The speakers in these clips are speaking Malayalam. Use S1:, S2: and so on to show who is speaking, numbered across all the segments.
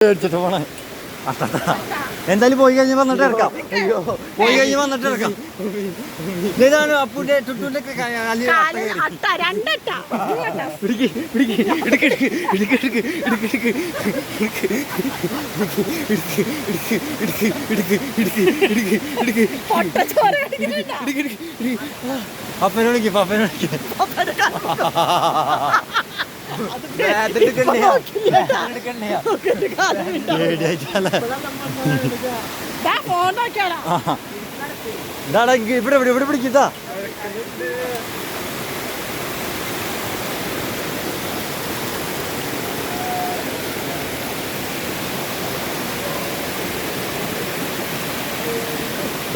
S1: മേടിച്ചിട്ട് പോണേ. എന്തായാലും പോയി കഴിഞ്ഞ് വന്നിട്ട് ഇറക്കാം. അയ്യോ, പോയി കഴിഞ്ഞ് വന്നിട്ട് ഇറക്കാം. ഇതാണ് അപ്പൂന്റെ ടുട്ടുന്റെ അപ്പനെ വിളിക്കും. അപ്പനെ വിളിക്കും. ഇവിടെ ഇവിടെ ഇവിടെ പിടിക്കട്ടാ.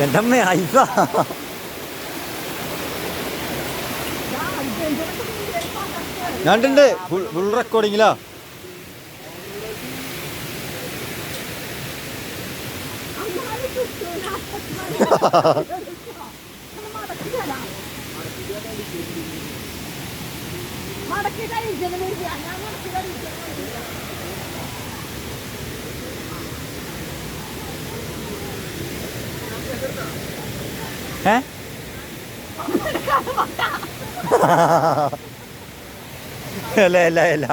S1: എൻ്റെ അമ്മ ഐസ ഞാനുണ്ട്. ഫുൾ റെക്കോർഡിങ്ങിലാ. അല്ല അല്ല അല്ല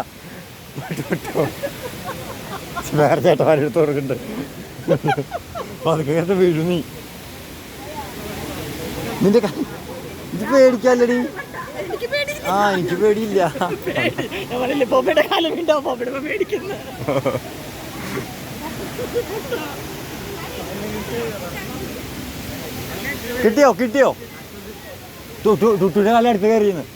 S1: വേറെ ചേട്ടന്മാരെടുത്ത് കൊടുക്കുന്നുണ്ട്. അതൊക്കെ വീഴും. നിന്റെ ഇത് പേടിക്കാല്ലടി. ആ, എനിക്ക് പേടിയില്ല. കിട്ടിയോ കിട്ടിയോ? ടുട്ടുവിന്റെ കാലം അടുത്ത് കയറിയെന്ന്.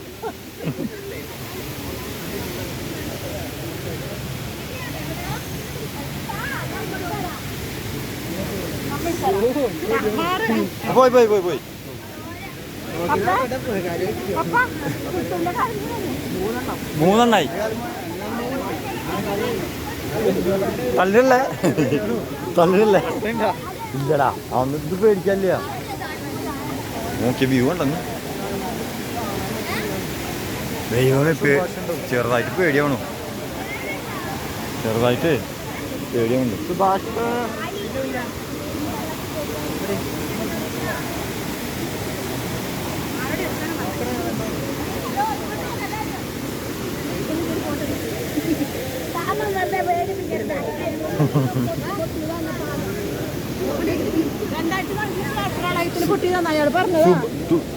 S1: പോയി പോയി പോയി പോയി. മൂന്നെണ്ണായി. തള്ളില്ലേ തള്ളില്ലേ? ഇല്ലടാ, അതൊന്നും ഇത് പേടിക്കാനില്ല. നോക്കിയ വ്യൂ ഉണ്ടെന്ന്. ദൈവമേ, ചെറുതായിട്ട് പേടിയാവണു. ചെറുതായിട്ട് പേടിയാവുന്നുണ്ട്.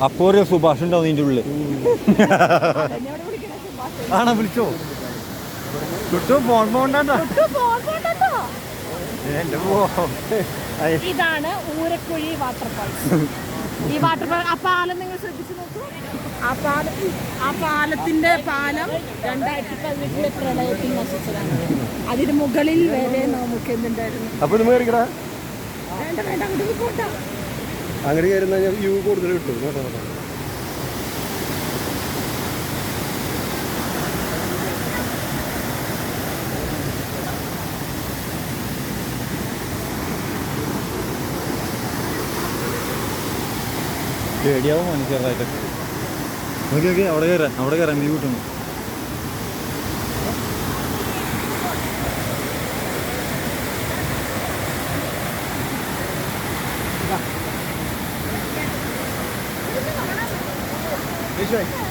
S1: അപ്പോ ഒരു സുഭാഷ് ഉണ്ടാവും ഇതിൻ്റെ ഉള്ളിൽ. ആണോ? വിളിച്ചോ? ചുറ്റും ഫോൺ പോകണ്ടോ?
S2: ഇതാണ് ഊരക്കുഴി വാട്ടർഫാൾ. ഈ വാട്ടർഫാൾ, ആ പാലം നിങ്ങൾ ശ്രദ്ധിച്ചു നോക്കൂ. ആ പാലത്തിന്റെ പാലം 2018 പ്രളയത്തിൽ നശിച്ചതാണ്. അതിന് മുകളിൽ വരെ നമുക്ക് എന്തുണ്ടായിരുന്നു. വേണ്ട വേണ്ട, അങ്ങോട്ട് പോട്ട.
S3: അങ്ങനെ കയറുന്ന വ്യൂ കൂടുതൽ കിട്ടും.
S1: പേടിയാവും ചെറുതായിട്ടൊക്കെ. ഓക്കെ ഓക്കെ, അവിടെ കയറാൻ വ്യൂ കിട്ടുന്നു.
S3: This way.